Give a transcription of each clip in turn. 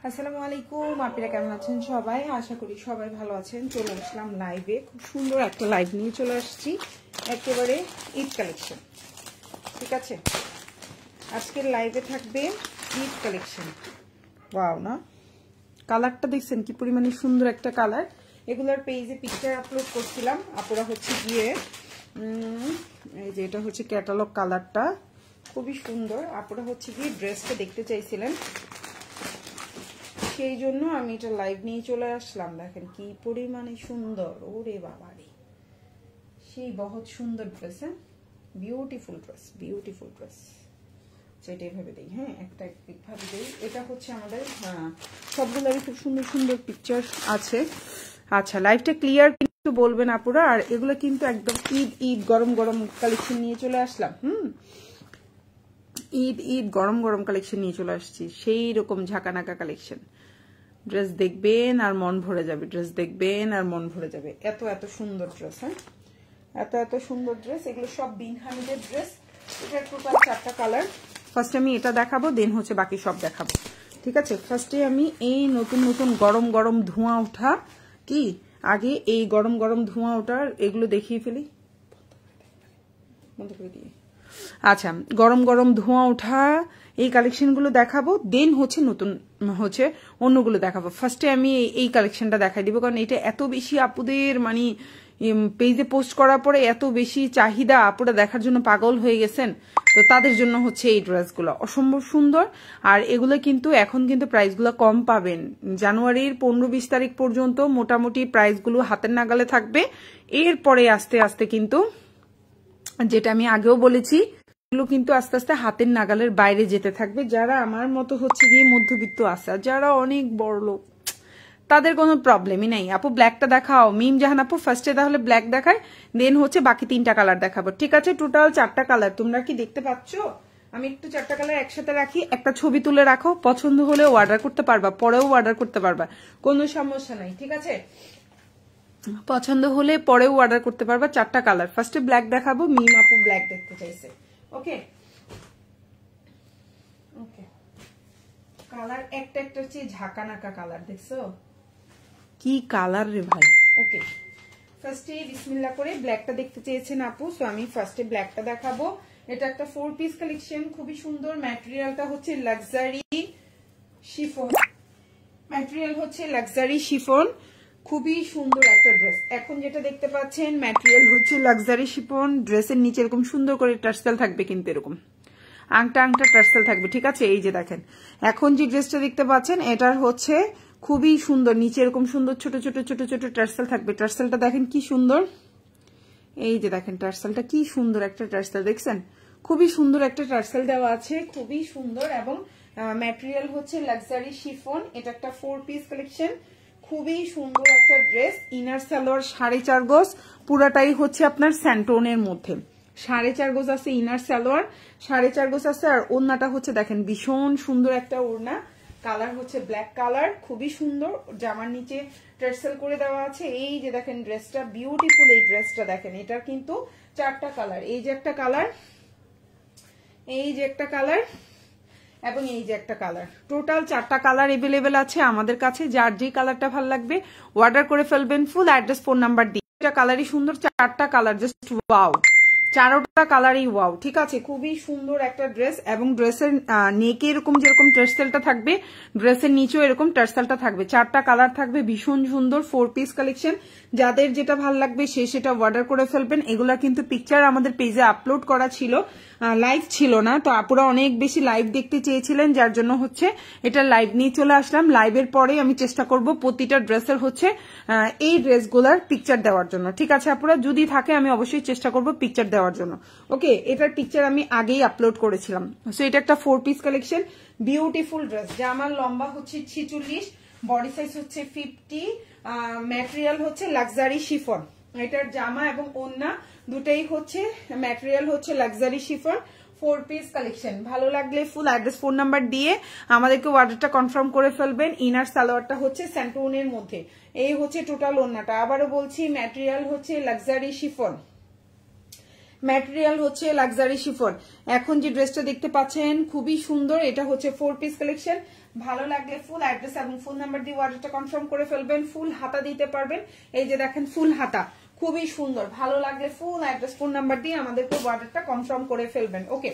আসসালামু আলাইকুম, আপনারা কেমন আছেন সবাই? আশা করি সবাই ভালো আছেন। চলে আসলাম লাইভে, খুব সুন্দর একটা লাইভ নিয়ে চলে আসছি, একেবারে ঈদ কালেকশন। ঠিক আছে, আজকের লাইভে থাকবে ঈদ কালেকশন। ওয়াও না, কালারটা দেখছেন কি পরিমাণে সুন্দর একটা কালার। এগুলোর পেজে পিকচার আপলোড করছিলাম, আপনারা হচ্ছে গিয়ে এই যে এটা হচ্ছে ক্যাটালগ কালারটা, খুবই সুন্দর। আপনারা হচ্ছে গিয়ে ড্রেসটা দেখতে চাইছিলেন, সেই জন্য আমি এটা লাইভ নিয়ে চলে আসলাম। দেখেন কি পরিমাণে সুন্দর, ওরে বাবা রে, সেই বহুত সুন্দর ড্রেস। হ্যাঁ, বিউটিফুল ড্রেস, বিউটিফুল ড্রেস। সেটা এভাবে দেই, হ্যাঁ, একটা একভাবে দেই। এটা হচ্ছে আমাদের সবগুলোরই খুব সুন্দর সুন্দর পিকচার আছে। আচ্ছা, লাইভটা ক্লিয়ার কিন্তু বলবেন আপুরা। আর এগুলো কিন্তু একদম ঈদ ঈদ গরম গরম কালেকশন নিয়ে চলে আসলাম। ঈদ ঈদ গরম গরম কালেকশন নিয়ে চলে আসছি, সেই রকম ঝাঁকানাকা কালেকশন। ড্রেস দেখবেন আর মন ভরে যাবে, ড্রেস দেখবেন আর মন ভরে যাবে। এত এত সুন্দর ড্রেস, হ্যাঁ, এত এত সুন্দর ড্রেস। এগুলো সব বিন হামিদের ড্রেস। এটার টোটাল 4টা কালার। ফার্স্ট আমি এটা দেখাবো, দেন হচ্ছে বাকি সব দেখাবো। ঠিক আছে, ফার্স্টে আমি এই নতুন নতুন গরম গরম ধোঁয়া ওঠা, কি আগে এই গরম গরম ধোঁয়া ওঠার এগুলো দেখিয়ে ফেলি, বন্ধ করে দিয়ে। আচ্ছা, গরম গরম ধোঁয়া ওঠা এই কালেকশনগুলো দেখাবো, দেন হচ্ছে নতুন হচ্ছে অন্যগুলো দেখাবো। ফার্স্টে আমি এই কালেকশনটা দেখাই দিব, কারণ এটা এত বেশি আপুদের মানে পেজে পোস্ট করার পরে এত বেশি চাহিদা, আপুরা দেখার জন্য পাগল হয়ে গেছেন। তো তাদের জন্য হচ্ছে এই ড্রেসগুলো অসম্ভব সুন্দর। আর এগুলো কিন্তু এখন কিন্তু প্রাইসগুলো কম পাবেন। জানুয়ারির 15-20 তারিখ পর্যন্ত মোটামুটি প্রাইসগুলো হাতের নাগালে থাকবে। এরপরে আস্তে আস্তে কিন্তু, যেটা আমি আগেও বলেছি, এগুলো কিন্তু আস্তে আস্তে হাতের নাগালের বাইরে যেতে থাকবে। যারা আমার মতো হচ্ছে গিয়ে মধ্যবিত্ত আছে, যারা অনেক বড় লোক, তাদের কোনো প্রবলেমই নাই। আপু ব্ল্যাকটা দেখাও, মিম জাহান আপু ফার্স্টে তাহলে ব্ল্যাক দেখায়, দেন হচ্ছে বাকি 3টা কালার দেখাবো। ঠিক আছে, টোটাল 4টা কালার। তোমরা কি দেখতে পাচ্ছ? আমি একটু 4টা কালার একসাথে রাখি, একটা ছবি তুলে রাখো, পছন্দ হলেও অর্ডার করতে পারবা, পরেও অর্ডার করতে পারবা, কোনো সমস্যা নাই। ঠিক আছে, পছন্দ হলে পরেও অর্ডার করতে পারবা। 4টা কালার। ফার্স্টে ব্ল্যাক দেখাবো, মিম আপু ব্ল্যাক দেখতে চাইছে। ওকে ওকে, কালার একটা একটা হচ্ছে ঝাঁকানাকা কালার, দেখছো কি কালার রে ভাই। ওকে, ফার্স্টে বিসমিল্লাহ করে ব্ল্যাকটা দেখতে চেয়েছেন আপু, সো আমি ফার্স্টে ব্ল্যাকটা দেখাবো। এটা একটা 4 পিস কালেকশন, খুবই সুন্দর। ম্যাটেরিয়ালটা হচ্ছে লাক্সারি শিফন, ম্যাটেরিয়াল হচ্ছে লাক্সারি শিফন, খুবই সুন্দর একটা ড্রেস। এখন যেটা দেখতে পাচ্ছেন ম্যাটেরিয়াল হচ্ছে লাক্সারি শিফন। ড্রেসের নিচে এরকম সুন্দর করে টার্সেল থাকবে, কিন্তু এরকম আংটা আংটা টার্সেল থাকবে। ঠিক আছে, এই যে দেখেন এখন যে ড্রেসটা দেখতে পাচ্ছেন, এটার হচ্ছে খুবই সুন্দর, নিচে এরকম সুন্দর ছোট ছোট ছোট ছোট টার্সেল থাকবে। টার্সেলটা দেখেন কি সুন্দর, এই যে দেখেন টার্সেলটা কি সুন্দর একটা টার্সেল, দেখছেন খুবই সুন্দর একটা টার্সেল দেওয়া আছে, খুবই সুন্দর। এবং ম্যাটেরিয়াল হচ্ছে লাক্সারি শিফন। এটা একটা 4 পিস কালেকশন, খুবই সুন্দর একটা ড্রেস। ইনার সালোয়ার 4.5 গজ, পুরাটাই হচ্ছে আপনার স্যান্টোনের মধ্যে। 4.5 গজ আছে ইনার সালোয়ার, 4.5 গজ আছে। আর ওড়নাটা হচ্ছে দেখেন ভীষণ সুন্দর একটা ওড়না, কালার হচ্ছে ব্ল্যাক কালার, খুবই সুন্দর। জামার নিচে টার্সেল করে দেওয়া আছে। এই যে দেখেন ড্রেসটা বিউটিফুল, এই ড্রেসটা দেখেন, এটার কিন্তু 4টা কালার। এই যে একটা কালার, এই যে একটা কালার, এবং এই যে একটা কালার। টোটাল 4টা কালার এভেলেবেল আছে আমাদের কাছে। যার যে কালারটা ভালো লাগবে অর্ডার করে ফেলবেন, ফুল অ্যাড্রেস ফোন নাম্বার দিয়ে। এটা কালারই সুন্দর, 4টা কালার জাস্ট ওয়াও, 4টা কালারই ওয়াও। ঠিক আছে, খুবই সুন্দর একটা ড্রেস। এবং ড্রেসের নেকে এরকম যেরকম টার্সেলটা থাকবে, ড্রেসের নিচেও এরকম টার্সেলটা থাকবে। 4টা কালার থাকবে, ভীষণ সুন্দর 4 পিস কালেকশন। যাদের যেটা ভালো লাগবে সেটা অর্ডার করে ফেলবেন। এগুলা কিন্তু পিকচার আমাদের পেজে আপলোড করা ছিল, লাইভ ছিল না। তো আপুরা অনেক বেশি লাইভ দেখতে চেয়েছিলেন, যার জন্য হচ্ছে এটা লাইভ নিয়ে চলে আসলাম। লাইভের পরে আমি চেষ্টা করব প্রতিটা ড্রেসের হচ্ছে এই ড্রেসগুলার পিকচার দেওয়ার জন্য। ঠিক আছে আপুরা, যদি থাকে আমি অবশ্যই চেষ্টা করব পিকচার দেওয়ার জন্য। ওকে, এটার পিকচার আমি আগেই আপলোড করেছিলাম। সো এটা একটা 4 পিস কালেকশন, বিউটিফুল ড্রেস। জামার লম্বা হচ্ছে 46, বডি সাইজ হচ্ছে 50, ম্যাটেরিয়াল হচ্ছে লাক্সারি শিফন। এটার জামা এবং ওড়না দুটাই হচ্ছে ম্যাটেরিয়াল হচ্ছে লাক্সারি শিফন। 4 piece collection. ভালো লাগলে ফুল অ্যাড্রেস ফোন নাম্বার দিয়ে আমাদেরকে অর্ডারটা কনফার্ম করে ফেলবেন। ইনার সালোয়ারটা হচ্ছে স্যান্টোনের মধ্যে। এই হচ্ছে টোটাল ওড়নাটা। আবারও বলছি ম্যাটেরিয়াল হচ্ছে লাক্সারি শিফন। ম্যাটেরিয়াল হচ্ছে লাক্সারি শিফন। এখন যে ড্রেসটা দেখতে পাচ্ছেন খুবই সুন্দর, এটা হচ্ছে 4 পিস কালেকশন। ভালো লাগলে ফুল অ্যাড্রেস এবং ফোন নাম্বার দিয়ে অর্ডারটা কনফার্ম করে ফেলবেন। ফুল হাতা দিতে পারবেন, এই যে দেখেন ফুল হাতা, খুবই সুন্দর। ভালো লাগলে ফুল অ্যাড্রেস ফোন নাম্বার দিয়ে আমাদেরকে অর্ডারটা কনফার্ম করে ফেলবেন। ওকে,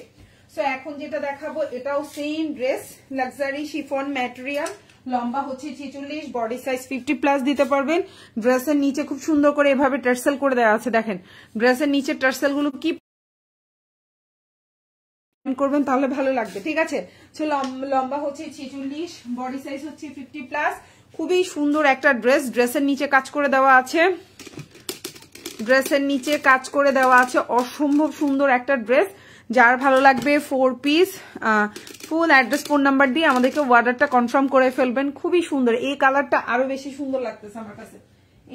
সো এখন যেটা দেখাবো এটাও same dress, luxury chiffon material, লম্বা হচ্ছে 46, বডি সাইজ 50+ দিতে পারবেন। ড্রেসের নিচে খুব সুন্দর করে এভাবে টার্সেল করে দেওয়া আছে, দেখেন ড্রেসের নিচে টার্সেল গুলো কি করবেন তাহলে ভালো লাগবে, ঠিক আছে। লম্বা হচ্ছে 46, বডি সাইজ হচ্ছে 50+। খুবই সুন্দর একটা ড্রেস, ড্রেসের নিচে কাজ করে দেওয়া আছে, ড্রেসের নিচে কাজ করে দেওয়া আছে, অসম্ভব সুন্দর একটা ড্রেস। যার ভালো লাগবে 4 piece, full address phone number দিয়ে আমাদেরকে অর্ডারটা কনফার্ম করে ফেলবেন। খুবই সুন্দর, এই কালারটা আরো বেশি সুন্দর লাগতেছে আমার কাছে,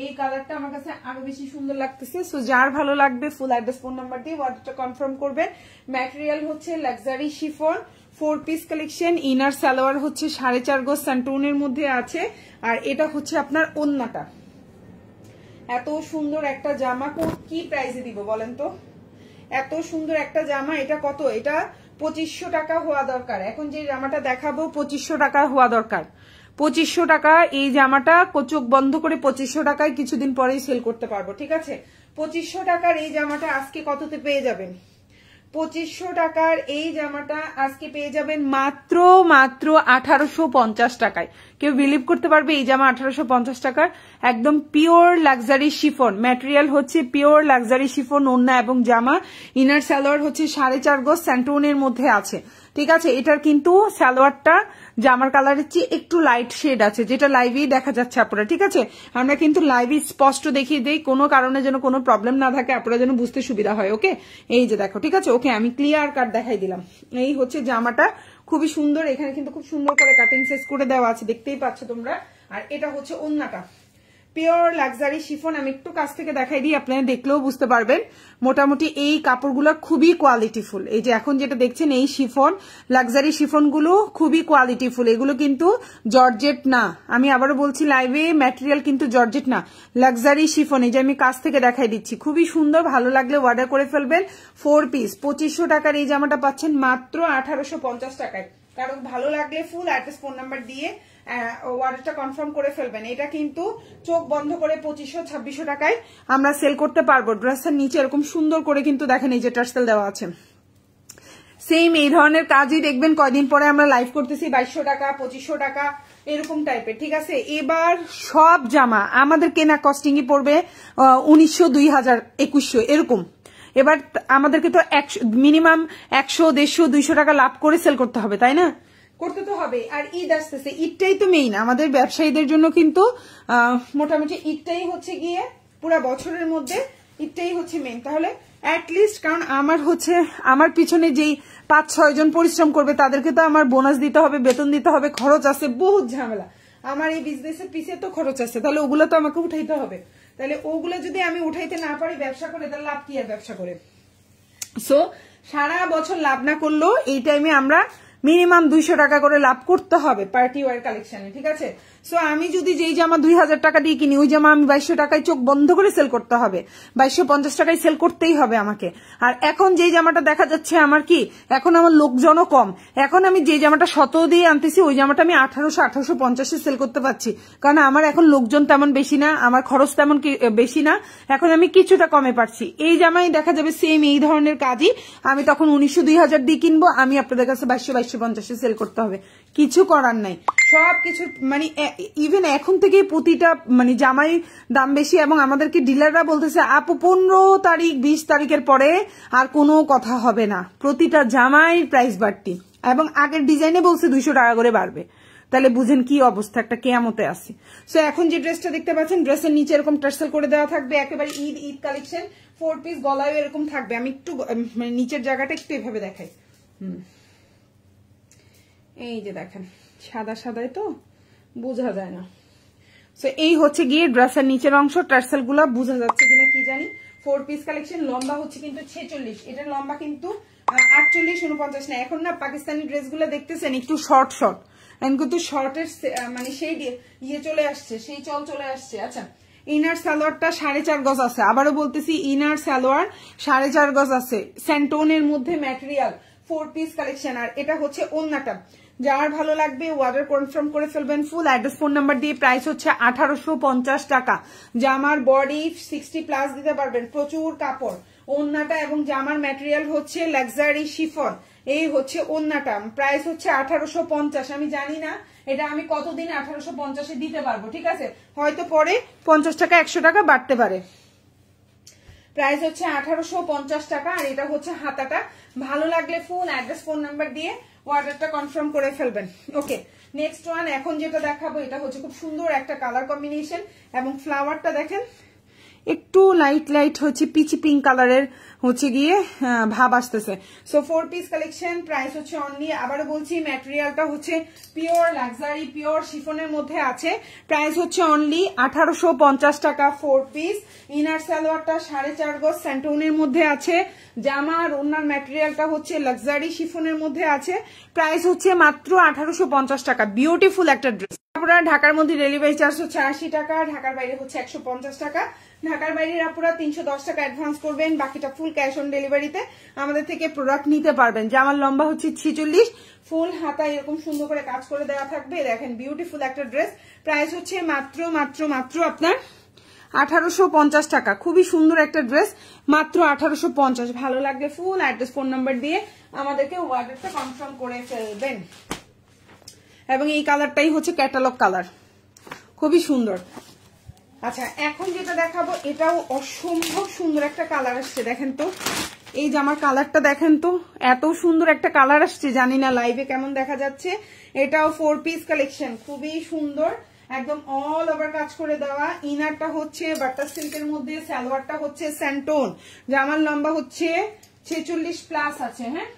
এই কালারটা আমার কাছে আরো বেশি সুন্দর লাগতেছে। সো যার ভালো লাগবে ফুল অ্যাড্রেস ফোন নাম্বার দিয়ে অর্ডারটা কনফার্ম করবেন। ম্যাটেরিয়াল হচ্ছে luxury chiffon, 4 piece collection. Inner salwar হচ্ছে 4.5 গজ স্যান্টুনের মধ্যে আছে, আর এটা হচ্ছে আপনার ওন্নাটা। এত সুন্দর একটা জামা কি প্রাইসে দিব বলেন তো? এত সুন্দর একটা জামা, এটা কত? এটা 2500 টাকা হওয়া দরকার। এখন যে জামাটা দেখাবো 2500 টাকা হওয়া দরকার। 2500 টাকা এই জামাটা চোখ বন্ধ করে 2500 টাকায় কিছুদিন পরেই সেল করতে পারবো, ঠিক আছে। 2500 টাকার এই জামাটা আজকে কততে পেয়ে যাবেন? 2500 টাকার এই জামাটা আজকে পেয়ে যাবেন মাত্র 1850 টাকায়। কেউ বিলিভ করতে পারবে এই জামা 1850 টাকার? একদম পিওর লাক্সারি শিফন, ম্যাটেরিয়াল হচ্ছে পিওর লাক্সারি শিফন, ওড়না এবং জামা। ইনার সালোয়ার হচ্ছে 4.5 গজ স্যান্টুনের মধ্যে আছে, ঠিক আছে। এটার কিন্তু সালোয়ারটা জামার কালারের চেয়ে একটু লাইট শেড আছে, যেটা লাইভেই দেখা যাচ্ছে আপনারা, ঠিক আছে। আমরা কিন্তু লাইভে স্পষ্ট দেখিয়ে দেই, কোনো কারণে যেন কোনো প্রবলেম না থাকে, আপনারা যেন বুঝতে সুবিধা হয়। ওকে, এই যে দেখো, ঠিক আছে। ওকে, আমি ক্লিয়ার কাট দেখাই দিলাম। এই হচ্ছে জামাটা, খুবই সুন্দর। এখানে কিন্তু খুব সুন্দর করে কাটিং সেস করে দেওয়া আছে, দেখতেই পাচ্ছ তোমরা। আর এটা হচ্ছে ওন্নাটা, পিওর লাক্সারি শিফন। আমি একটু কাছ থেকে দেখাই দিই, আপনারা দেখলেও বুঝতে পারবেন। মোটামুটি এই কাপড়গুলো খুবই কোয়ালিটিফুল। এই যে এখন যেটা দেখছেন এই শিফন, লাক্সারি শিফন গুলো খুবই কোয়ালিটিফুল। এগুলো কিন্তু জর্জেট না, আমি আবারও বলছি লাইভে, ম্যাটেরিয়াল কিন্তু জর্জেট না, লাক্সারি শিফন। এই যে আমি কাছ থেকে দেখাই দিচ্ছি, খুবই সুন্দর। ভালো লাগলে অর্ডার করে ফেলবেন। 4 পিস 2500 টাকার এই জামাটা পাচ্ছেন মাত্র 1850 টাকায়। কারণ ভালো লাগলে ফুল অ্যাড্রেস ফোন নাম্বার দিয়ে অর্ডারটা কনফার্ম করে ফেলবেন। এটা কিন্তু চোখ বন্ধ করে 2500-2600 টাকায় আমরা সেল করতে পারবো। ড্রেসের নিচে এরকম সুন্দর করে কিন্তু দেখেন এই যে টার্সেল দেওয়া আছে। সেম এই ধরনের কাজই দেখবেন কয়দিন পরে আমরা লাইভ করতেছি 2200 টাকা, 2500 টাকা এরকম টাইপের, ঠিক আছে। এবার সব জামা আমাদের কেনা কস্টিংই পড়বে 1900, 2000, 2100 এরকম। এবার আমাদেরকে তো মিনিমাম 100, 150, 200 টাকা লাভ করে সেল করতে হবে, তাই না? করতে তো হবে। আর ঈদ আসতেছে, ঈদটাই তো মেইন আমাদের ব্যবসায়ীদের জন্য, কিন্তু মোটামুটি ঈদটাই হচ্ছে গিয়ে পুরো বছরের মধ্যে ঈদটাই হচ্ছে মেইন। তাহলে অ্যাটলিস্ট, কারণ আমার হচ্ছে আমার পিছনে যেই 5-6 জন পরিশ্রম করবে তাদেরকে তো আমার বোনাস দিতে হবে, বেতন দিতে হবে, খরচ আছে, বহুত ঝামেলা। আমার এই বিজনেসের পিছিয়ে তো খরচ আছে, তাহলে ওগুলো তো আমাকে উঠাইতে হবে। তাহলে ওগুলো যদি আমি উঠাইতে না পারি ব্যবসা করে, তাহলে লাভ কি আর ব্যবসা করে? সো সারা বছর লাভ না করলেও এই টাইমে আমরা মিনিমাম 200 টাকা করে লাভ করতে হবে পার্টি ওয়ার কালেকশনে, ঠিক আছে। সো আমি যদি যেই জামা 2000 টাকা দিয়ে কিনি, ওই জামা আমি 2200 টাকায় চোখ বন্ধ করে সেল করতে হবে, 2250 টাকায় সেল করতেই হবে আমাকে। আর এখন যেই জামাটা দেখা যাচ্ছে আমার কি, এখন আমার লোকজনও কম, এখন আমি যে জামাটা 100 দিয়ে আনতেছি ওই জামাটা আমি 1800-1850 সেল করতে পারছি, কারণ আমার এখন লোকজন তেমন বেশি না, আমার খরচ তেমন বেশি না, এখন আমি কিছুটা কমে পারছি। এই জামাই দেখা যাবে সেম এই ধরনের কাজই আমি তখন 1900-2000 দিয়ে কিনবো, আমি আপনাদের কাছে 2200-2250 সেল করতে হবে। কিছু করার নাই, সবকিছু মানে ইভেন এখন থেকে প্রতিটা মানে জামাই দাম বেশি, এবং আমাদেরকে ডিলাররা বলতেছে আপু 15 তারিখ 20 তারিখের পরে আর কোনো কথা হবে না, প্রতিটা জামাই প্রাইস বাড়তি, এবং আগের ডিজাইনে বলছে 200 টাকা করে বাড়বে। তাহলে বুঝেন কি অবস্থা, একটা কেয়ামতে আছে। সো এখন যে ড্রেসটা দেখতে পাচ্ছেন, ড্রেসের নিচে এরকম টার্সেল করে দেওয়া থাকবে, একেবারে ঈদ কালেকশন, 4 পিস, গলায় এরকম থাকবে। আমি একটু মানে নিচের জায়গাটা একটু এভাবে দেখাই। এই যে দেখেন সাদা সাদাই তো বোঝা যায় না। সো এই হচ্ছে গিয়ে ড্রেসের নিচের অংশ, টার্সেল গুলা বোঝা যাচ্ছে কিনা কি জানি। 4 পিস কালেকশন, লম্বা হচ্ছে কিন্তু 46, এটার লম্বা কিন্তু 48-49 না। এখন না পাকিস্তানি ড্রেস গুলা দেখতেছেন একটু শর্ট শর্ট, কিন্তু শর্টের মানে সেই ইয়ে চলে আসছে, সেই চল চলে আসছে। আচ্ছা, ইনার সালোয়ারটা 4.5 গজ আছে, আবারও বলতেছি ইনার সালোয়ার 4.5 গজ আছে, স্যান্টোনের মধ্যে ম্যাটেরিয়াল, 4 পিস কালেকশন। আর এটা হচ্ছে ওন্নাটা, যার ভালো লাগবে অর্ডার কনফার্ম করে ফেলবেন। ফুল অ্যাড্রেস ফোন নাম্বার দিয়ে প্রাইস হচ্ছে 1850 টাকা। জামার বডি 60+ দিতে পারবেন, প্রচুর কাপড়। ওন্নাটা এবং জামার ম্যাটেরিয়াল হচ্ছে লাক্সারি শিফন। এই হচ্ছে ওন্নাটা, প্রাইস হচ্ছে 1850। আমি জানি না এটা আমি কতদিন 1850-এ দিতে পারবো, ঠিক আছে, হয়তো পরে 50 টাকা 100 টাকা বাড়তে পারে। প্রাইস হচ্ছে 1850 টাকা। আর এটা হচ্ছে হাতাটা, ভালো লাগলে ফুল অ্যাড্রেস ফোন নাম্বার দিয়ে অর্ডারটা কনফার্ম করে ফেলবেন। ওকে, নেক্সট ওয়ান এখন যেটা দেখাবো এটা হচ্ছে খুব সুন্দর একটা কালার কম্বিনেশন এবং ফ্লাওয়ারটা দেখেন একটু লাইট লাইট হচ্ছে পিচি পিঙ্ক কালারের হচ্ছে গিয়ে ভাব আসতেছে। সো 4 পিস কালেকশন, প্রাইস হচ্ছে অনলি, আবারও বলছি ম্যাটেরিয়ালটা হচ্ছে পিওর লাক্সারি পিওর শিফনের মধ্যে আছে, প্রাইস হচ্ছে অনলি 1850 টাকা 4 পিস। ইনার সালোয়ারটা 4.5 গজ স্যান্টোনের মধ্যে আছে, জামা আর ওনার ম্যাটেরিয়ালটা হচ্ছে লাক্সারি শিফনের মধ্যে আছে, প্রাইস হচ্ছে মাত্র 1850 টাকা। বিউটিফুল একটা ড্রেস। আপনারা ঢাকার মধ্যে ডেলিভারি চার্জ হচ্ছে 80 টাকা, ঢাকার বাইরে হচ্ছে 150 টাকা। ঢাকার বাইরের আপনারা 310 টাকা অ্যাডভান্স করবেন, বাকিটা ফুল ক্যাশ অন ডেলিভারিতে আমাদের থেকে প্রোডাক্ট নিতে পারবেন। জামার লম্বা হচ্ছে 46, ফুল হাতা এরকম সুন্দর করে কাজ করে দেওয়া থাকবে। দেখেন বিউটিফুল একটা ড্রেস, প্রাইস হচ্ছে মাত্র মাত্র মাত্র আপনার 1850 টাকা। খুবই সুন্দর একটা ড্রেস, মাত্র 1850। ভালো লাগলে ফুল অ্যাড্রেস ফোন নাম্বার দিয়ে আমাদেরকে অর্ডারটা কনফার্ম করে ফেলবেন। এবং এই কালারটাই হচ্ছে ক্যাটালগ কালার, খুবই সুন্দর। আচ্ছা, এখন যেটা দেখাবো এটাও অসম্ভব সুন্দর একটা কালার আসছে, দেখেন তো এই জামার কালারটা দেখেন তো, এত সুন্দর একটা কালার আসছে, জানি না লাইভে কেমন দেখা যাচ্ছে। এটাও 4 পিস কালেকশন, খুবই সুন্দর, একদম অল ওভার কাজ করে দেওয়া। ইনারটা হচ্ছে বাটার সিল্কের মধ্যে, সালোয়ারটা হচ্ছে স্যান্টোন, জামার লম্বা হচ্ছে 46+ আছে। হ্যাঁ,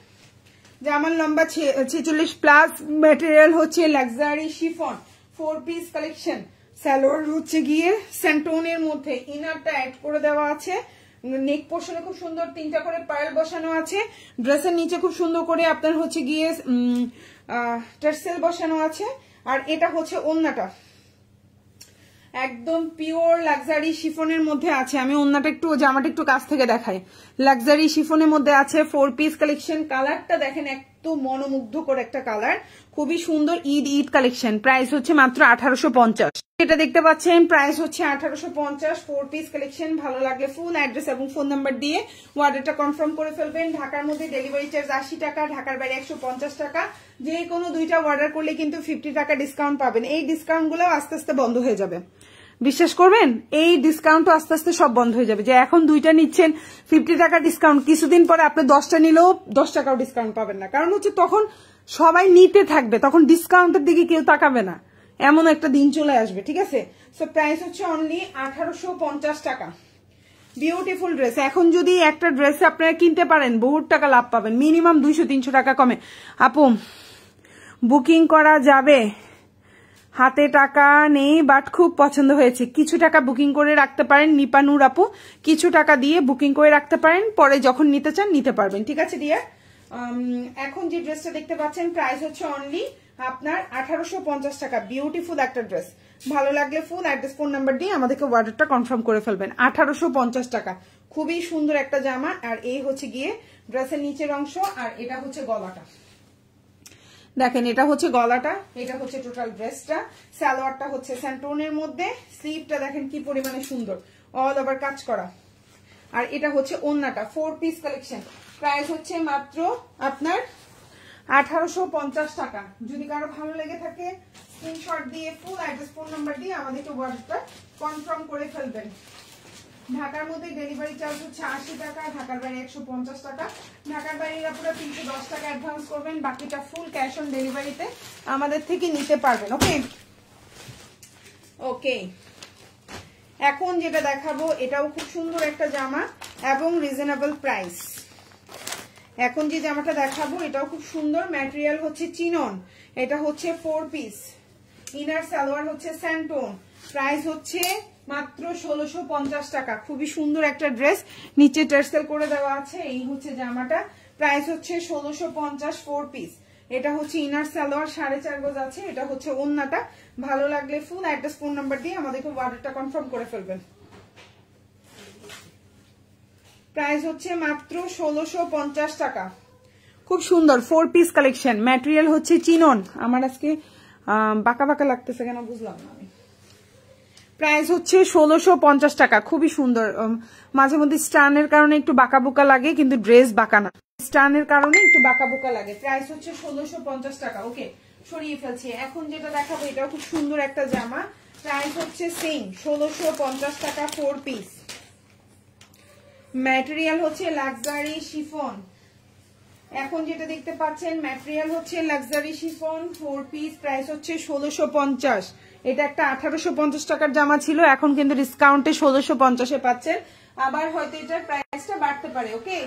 জামার লম্বা 46+, ম্যাটেরিয়াল হচ্ছে luxury chiffon, 4 piece collection. Salwar হচ্ছে গিয়ে স্যান্টোনের মধ্যে, ইনারটা অ্যাড করে দেওয়া আছে, নেক পোর্শনে খুব সুন্দর 3টা করে পার্ল বসানো আছে, ড্রেসের নিচে খুব সুন্দর করে আপনার হচ্ছে গিয়ে টার্সেল বসানো আছে। আর এটা হচ্ছে ওন্নাটা, একদম পিওর লাক্সারি শিফনের মধ্যে আছে। আমি ওন্নাটা একটু জামাটা একটু কাছ থেকে দেখাই, লাক্সারি শিফনের মধ্যে আছে, 4 পিস কালেকশন। কালারটা দেখেন একটু মনোমুগ্ধকর একটা কালার, খুবই সুন্দর, ঈদ কালেকশন। প্রাইস হচ্ছে মাত্র 1850। এটা দেখতে পাচ্ছেন প্রাইস হচ্ছে 1850, 4 পিস কালেকশন। ভালো লাগলে ফুল অ্যাড্রেস এবং ফোন নাম্বার দিয়ে অর্ডারটা কনফার্ম করে ফেলবেন। ঢাকার মধ্যে ডেলিভারি চার্জ 80 টাকা, ঢাকার বাইরে 150 টাকা। যে কোনো 2টা অর্ডার করলে কিন্তু 50 টাকা ডিসকাউন্ট পাবেন। এই ডিসকাউন্ট গুলো আস্তে আস্তে বন্ধ হয়ে যাবে, বিশ্বাস করবেন, এই ডিসকাউন্ট আস্তে আস্তে সব বন্ধ হয়ে যাবে। যে এখন 2টা নিচ্ছেন 50 টাকা ডিসকাউন্ট, কিছুদিন পরে আপনি 10টা নিলেও 10 টাকাও ডিসকাউন্ট পাবেন না, কারণ হচ্ছে তখন সবাই নিতে থাকবে, তখন ডিসকাউন্টের দিকে কেউ তাকাবে না, এমন একটা দিন চলে আসবে, ঠিক আছে। সো প্রাইস হচ্ছে অনলি 1850 টাকা। Beautiful dress. এখন যদি একটা ড্রেস আপনারা কিনতে পারেন বহুত টাকা লাভ পাবেন, মিনিমাম 200-300 টাকা কমে। আপু বুকিং করা যাবে? হাতে টাকা নেই বাট খুব পছন্দ হয়েছে, কিছু টাকা বুকিং করে রাখতে পারেন নিপানুর আপু, কিছু টাকা দিয়ে বুকিং করে রাখতে পারেন, পরে যখন নিতে চান নিতে পারবেন, ঠিক আছে ডিয়ার। এখন যে ড্রেসটা দেখতে পাচ্ছেন প্রাইস হচ্ছে অনলি আপনার 1850 টাকা। বিউটিফুল একটা ড্রেস, ভালো লাগলে ফুল অ্যাড্রেস ফোন নাম্বার দিয়ে আমাদেরকে অর্ডারটা কনফার্ম করে ফেলবেন। 1850 টাকা, খুবই সুন্দর একটা জামা। আর এই হচ্ছে গিয়ে ড্রেসের নিচের অংশ, আর এটা হচ্ছে গলাটা, দেখেন এটা হচ্ছে গলাটা, এটা হচ্ছে টোটাল ড্রেসটা। সালোয়ারটা হচ্ছে স্যান্টোনের মধ্যে, স্লিভটা দেখেন কি পরিমাণে সুন্দর, অল ওভার কাজ করা। আর এটা হচ্ছে ওন্নাটা, 4 পিস কালেকশন। প্রাইস হচ্ছে মাত্র আপনার 1850 টাকা। যদি কারো ভালো লেগে থাকে স্ক্রিনশট দিয়ে ফুল অ্যাড্রেস ফোন নাম্বার দিয়ে আমাদেরকে অর্ডারটা কনফার্ম করে ফেলবেন। ঢাকার মধ্যে ডেলিভারি চার্জ হচ্ছে 80 টাকা, ঢাকার বাইরে 150 টাকা। ঢাকার বাইরে আপনারা 310 টাকা অ্যাডভান্স করবেন, বাকিটা ফুল ক্যাশ অন ডেলিভারিতে আমাদের থেকে নিতে পারবেন। ওকে ওকে, এখন যেটা দেখাবো এটাও খুব সুন্দর একটা জামা এবং রিজনেবল প্রাইস। এখন যে জামাটা দেখাবো এটাও খুব সুন্দর, ম্যাটেরিয়াল হচ্ছে চিনন, এটা হচ্ছে 4 পিস, ইনার সালোয়ার হচ্ছে স্যান্টোন, প্রাইস হচ্ছে মাত্র 1650 টাকা। খুবই সুন্দর একটা ড্রেস, নিচে টার্সেল করে দেওয়া আছে। এই হচ্ছে জামাটা, প্রাইস হচ্ছে 1650, 4 পিস। এটা হচ্ছে ইনার সালোয়ার 4.5 গজ আছে। এটা হচ্ছে ওন্নাটা। ভালো লাগলে ফুল অ্যাড্রেস ফোন নাম্বার দিয়ে আমাদেরকে অর্ডারটা কনফার্ম করে ফেলবেন। প্রাইস হচ্ছে মাত্র 1650 টাকা। খুব সুন্দর 4 পিস কালেকশন। ম্যাটেরিয়াল হচ্ছে চিনন। আমার আজকে বাঁকা বাঁকা লাগতেছে কেন বুঝলাম না আমি। প্রাইস হচ্ছে 1650 টাকা। খুবই সুন্দর। মাঝে মধ্যে স্টানের কারণে একটু বাঁকা বোকা লাগে, কিন্তু ড্রেস বাঁকা না, স্টানের কারণে একটু বাঁকা বোকা লাগে। প্রাইস হচ্ছে 1650 টাকা। ওকে, সরিয়ে ফেলছি। এখন যেটা দেখাবো এটাও খুব সুন্দর একটা জামা। প্রাইস হচ্ছে সেম 1650 টাকা 4 পিস। ম্যাটেরিয়াল হচ্ছে লাক্সারি শিফন। এখন যেটা দেখতে পাচ্ছেন ম্যাটেরিয়াল হচ্ছে লাক্সারি শিফন 4 পিস। প্রাইস হচ্ছে 1650। এটা একটা 1850 টাকার জামা ছিল, এখন কিন্তু ডিসকাউন্টে 1650-এ পাচ্ছেন। আবার হয়তো এটার প্রাইসটা বাড়তে পারে। ওকে,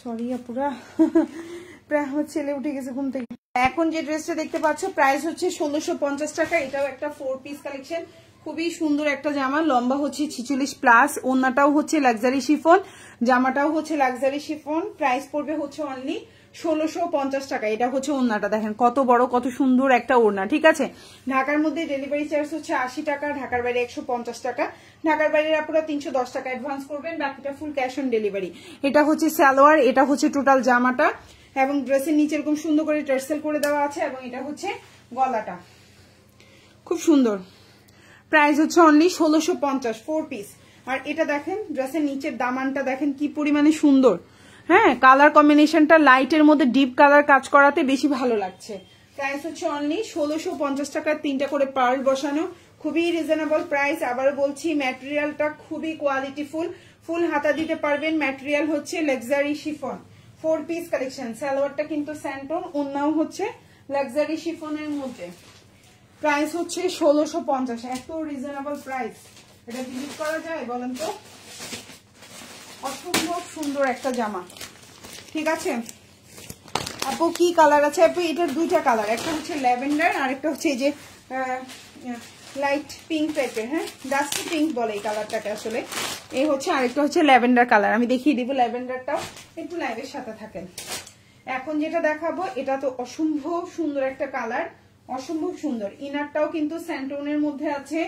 সরি আপুরা, প্রায় আমার ছেলে উঠে গেছে ঘুম থেকে। এখন যে ড্রেসটা দেখতে পাচ্ছ প্রাইস হচ্ছে 1650 টাকা। এটাও একটা 4 পিস কালেকশন। খুবই সুন্দর একটা জামা, লম্বা হচ্ছে 46+, ওন্নাটাও হচ্ছে লাক্সারি শিফন, জামাটাও হচ্ছে লাক্সারি শিফন। প্রাইস পড়বে হচ্ছে অনলি 1650 টাকা। এটা হচ্ছে ওড়নাটা, দেখেন কত বড় কত সুন্দর একটা ওড়না। ঠিক আছে, ঢাকার মধ্যে ডেলিভারি চার্জ হচ্ছে 80 টাকা, ঢাকার বাইরে 150 টাকা। ঢাকার বাইরে আপনারা 310 টাকা অ্যাডভান্স করবেন, বাকিটা ফুল ক্যাশ অন ডেলিভারি। এটা হচ্ছে সালোয়ার, এটা হচ্ছে টোটাল জামাটা, এবং ড্রেসের নিচে এরকম সুন্দর করে টার্সেল করে দেওয়া আছে, এবং এটা হচ্ছে গলাটা, খুব সুন্দর। প্রাইস হচ্ছে অনলি 1650 4 পিস। আর এটা দেখেন ড্রেসের নিচের দামানটা দেখেন কি পরিমাণে সুন্দর। হ্যাঁ, কালার কম্বিনেশনটা লাইটের মধ্যে ডিপ কালার কাজ করাতে বেশি ভালো লাগছে। প্রাইস হচ্ছে অনলি 1650 টাকা, 3টা করে পার্ল বসানো, খুবই রিজনেবল প্রাইস। আবার বলছি ম্যাটেরিয়ালটা খুবই কোয়ালিটিফুল, ফুল হাতা দিতে পারবেন। ম্যাটেরিয়াল হচ্ছে লাক্সারি শিফন 4 পিস কালেকশন। সালোয়ারটা কিন্তু স্যান্টন, ওন্নাও হচ্ছে লাক্সারি শিফনের মধ্যে। প্রাইস হচ্ছে 1650। এত রিজনেবল প্রাইস, এটা বিলিভ করা যায় বলেন তো? অসম্ভব সুন্দর একটা জামা। ঠিক আছে আপু, কি কালার আছে আপু? এটার 2টা কালার, একটা হচ্ছে ল্যাভেন্ডার আর একটা হচ্ছে এই যে লাইট পিঙ্ক টাইপের। হ্যাঁ, ডাস্টি পিঙ্ক বলে এই কালারটাকে আসলে। এই হচ্ছে আরেকটা হচ্ছে ল্যাভেন্ডার কালার। আমি দেখিয়ে দিব ল্যাভেন্ডারটাও, একটু লাইভের সাথে থাকেন। এখন যেটা দেখাবো এটা তো অসম্ভব সুন্দর একটা কালার, অসম্ভব সুন্দর। ইনারটাও কিন্তু স্যান্টোনের মধ্যে আছে,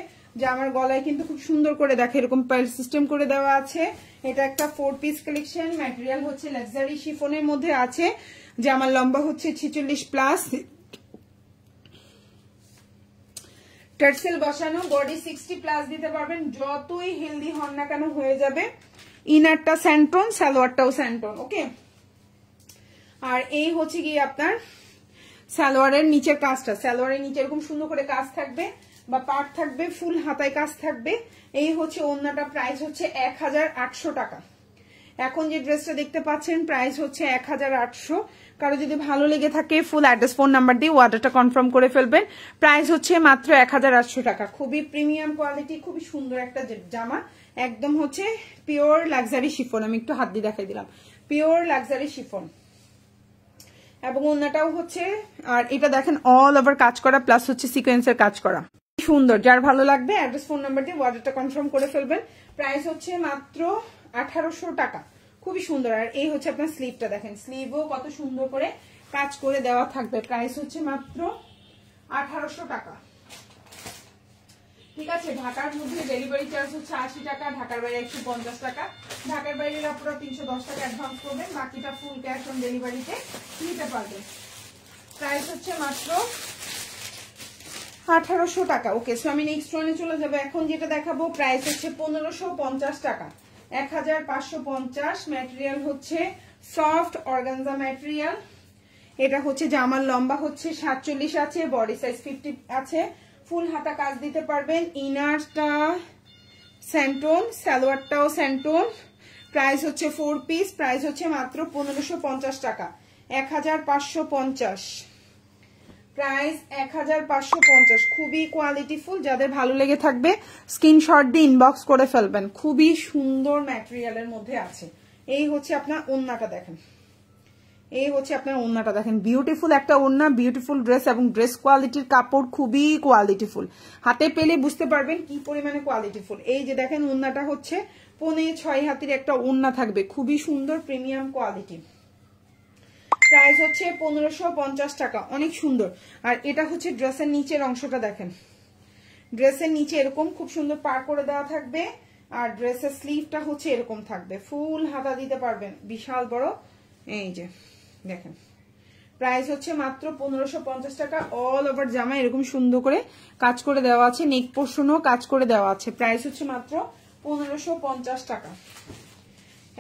জামার গলায় কিন্তু খুব সুন্দর করে দেখে এরকম পাইল সিস্টেম করে দেওয়া আছে। এটা একটা 4 পিস কালেকশন। ম্যাটেরিয়াল হচ্ছে লাক্সারি শিফনের মধ্যে আছে, জামার লম্বা হচ্ছে 46+, টার্সেল বসানো, বডি 60 প্লাস দিতে পারবেন, যতই হেলদি হন না কেন হয়ে যাবে। ইনারটা স্যান্টোন, সালোয়ারটাও স্যান্টোন। ওকে, আর এই হচ্ছে গিয়ে আপনার সালোয়ারের নিচের কাজটা, সালোয়ারের নিচে এরকম সুন্দর করে কাজ থাকবে বা পাট থাকবে, ফুল হাতায় কাজ থাকবে। এই হচ্ছে ওন্নাটা, প্রাইস হচ্ছে 1800 টাকা। এখন যে ড্রেসটা দেখতে পাচ্ছেন প্রাইস হচ্ছে 1800। কারো যদি ভালো লেগে থাকে ফুল অ্যাড্রেস ফোন নাম্বার দিয়ে অর্ডারটা কনফার্ম করে ফেলবেন। প্রাইস হচ্ছে মাত্র 1800 টাকা। খুবই প্রিমিয়াম কোয়ালিটি, খুবই সুন্দর একটা জামা, একদম হচ্ছে পিওর লাক্সারি শিফন। আমি একটু হাত দিয়ে দেখাই দিলাম, পিওর লাক্সারি শিফন। এবং ওন্নাটাও হচ্ছে, আর এটা দেখেন অল ওভার কাজ করা, প্লাস হচ্ছে সিকোয়েন্সের কাজ করা, সুন্দর। যার ভালো লাগবে অ্যাড্রেস ফোন নাম্বার দিয়ে অর্ডারটা কনফার্ম করে ফেলবেন। প্রাইস হচ্ছে মাত্র 1800 টাকা। খুবই সুন্দর। আর এই হচ্ছে আপনার স্লিভটা দেখেন, স্লিভও কত সুন্দর করে কাজ করে দেওয়া থাকবে। প্রাইস হচ্ছে মাত্র 1800 টাকা। ঠিক আছে, ঢাকার মধ্যে ডেলিভারি চার্জ হচ্ছে 80 টাকা, ঢাকার বাইরে 150 টাকা। ঢাকার বাইরে আপনারা 310 টাকা অ্যাডভান্স করবেন, বাকিটা ফুল ক্যাশ অন ডেলিভারিতে নিতে পারবেন। প্রাইস হচ্ছে মাত্র 1800 টাকা। ওকে, সো আমি নেক্সট ওয়ানে চলে যাবো। এখন যেটা দেখাবো প্রাইস হচ্ছে 1550 টাকা, 1550। ম্যাটেরিয়াল হচ্ছে সফট অর্গানজা ম্যাটেরিয়াল। এটা হচ্ছে জামার লম্বা হচ্ছে 47 আছে, বডি সাইজ 50 আছে, ফুল হাতা কাজ দিতে পারবেন। ইনারটা স্যান্টোন, সালোয়ারটাও স্যান্টোন। প্রাইস হচ্ছে 4 পিস, প্রাইস হচ্ছে মাত্র 1550 টাকা, 1550। প্রাইস 1550। খুবই কোয়ালিটিফুল, যাদের ভালো লেগে থাকবে স্ক্রিনশট দিয়ে ইনবক্স করে ফেলবেন। খুবই সুন্দর ম্যাটেরিয়ালের মধ্যে আছে। এই হচ্ছে আপনার ওন্নাটা দেখেন, এই হচ্ছে আপনার ওন্নাটা দেখেন, বিউটিফুল একটা ওন্না, বিউটিফুল ড্রেস, এবং ড্রেস কোয়ালিটির কাপড় খুবই কোয়ালিটিফুল। হাতে পেলে বুঝতে পারবেন কি পরিমাণে কোয়ালিটিফুল। এই যে দেখেন ওন্নাটা হচ্ছে 5.5 হাতের একটা ওন্না থাকবে, খুবই সুন্দর প্রিমিয়াম কোয়ালিটি। প্রাইস হচ্ছে 1550 টাকা, অনেক সুন্দর। আর এটা হচ্ছে ড্রেসের নিচের অংশটা দেখেন, ড্রেসের নিচে এরকম খুব সুন্দর পার করে দেওয়া থাকবে, আর ড্রেসের স্লিভটা হচ্ছে এরকম থাকবে, ফুল হাতা দিতে পারবেন, বিশাল বড়। এই যে দেখেন, প্রাইস হচ্ছে মাত্র 1550 টাকা। অল ওভার জামা এরকম সুন্দর করে কাজ করে দেওয়া আছে, নেক পোর্শনও কাজ করে দেওয়া আছে। প্রাইস হচ্ছে মাত্র 1550 টাকা।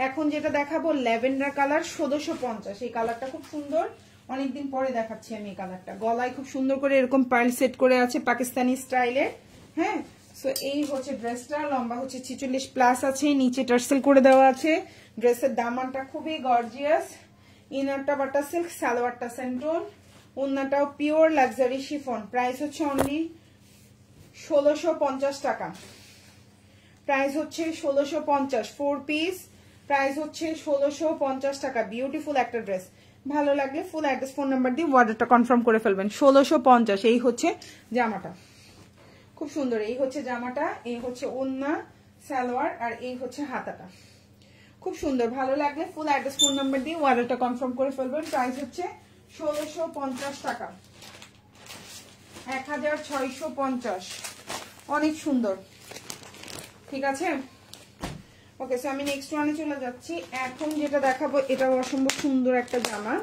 এখন যেটা দেখাবো ল্যাভেন্ডার কালার 1650। এই কালারটা খুব সুন্দর, অনেকদিন পরে দেখাচ্ছি আমি এই কালারটা। গলায় খুব সুন্দর করে এরকম পার্ল সেট করে আছে পাকিস্তানি স্টাইলে। হ্যাঁ, সো এই হচ্ছে ড্রেসটা, লম্বা হচ্ছে 46 প্লাস আছে, নিচে টার্সেল করে দেওয়া আছে। ড্রেসের দামানটা খুবই গর্জিয়াস। ইনারটা বাটা সিল্ক, সালোয়ারটা সেন্টোন, ওন্নাটাও পিওর লাক্সারি শিফন। প্রাইস হচ্ছে অনলি 1650 টাকা। প্রাইস হচ্ছে 1650, 4 পিস। প্রাইস হচ্ছে 1650 টাকা। বিউটিফুল একটা ড্রেস, ভালো লাগলে ফুল অ্যাড্রেস ফোন নাম্বার দিয়ে অর্ডারটা কনফার্ম করে ফেলবেন। 1650। এই হচ্ছে জামাটা, খুব সুন্দর। এই হচ্ছে জামাটা, এই হচ্ছে ওন্না, সালোয়ার, আর এই হচ্ছে হাতাটা, খুব সুন্দর। ভালো লাগলে ফুল অ্যাড্রেস ফোন নাম্বার দিয়ে অর্ডারটা কনফার্ম করে ফেলবেন। প্রাইস হচ্ছে 1650 টাকা, 1650। অনেক সুন্দর, ঠিক আছে। ওকে, সো আমি নেক্সট ওয়ানে চলে যাচ্ছি। এখন যেটা দেখাবো এটাও অসম্ভব সুন্দর একটা জামা,